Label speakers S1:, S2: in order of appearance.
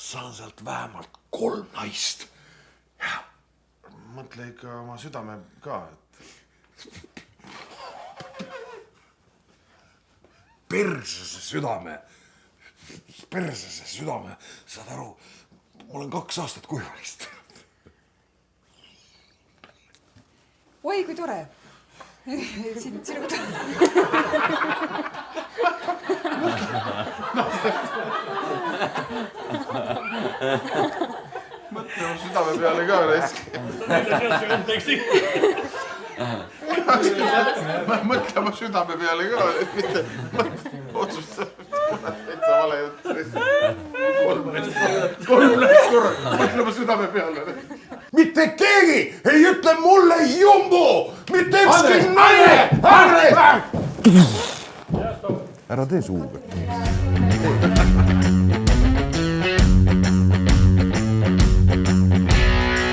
S1: saan sealt vähemalt 3 naist.
S2: Mõtle ikka oma südame ka, et...
S1: Persese südame, saad aru, ma olen 2 aastat kuivalist.
S3: Oi, kui tore. Sinu
S2: Mõtle oma südame peale ka, raisk. Mõtle oma südame peale ka, mitte otsusta. Täitsa vale jutt. 3 läks korra. Mõtle oma südame peale.
S1: Mitte keegi ei ütle mulle jumbo! Mitte ükski naine! Ära tee suuga.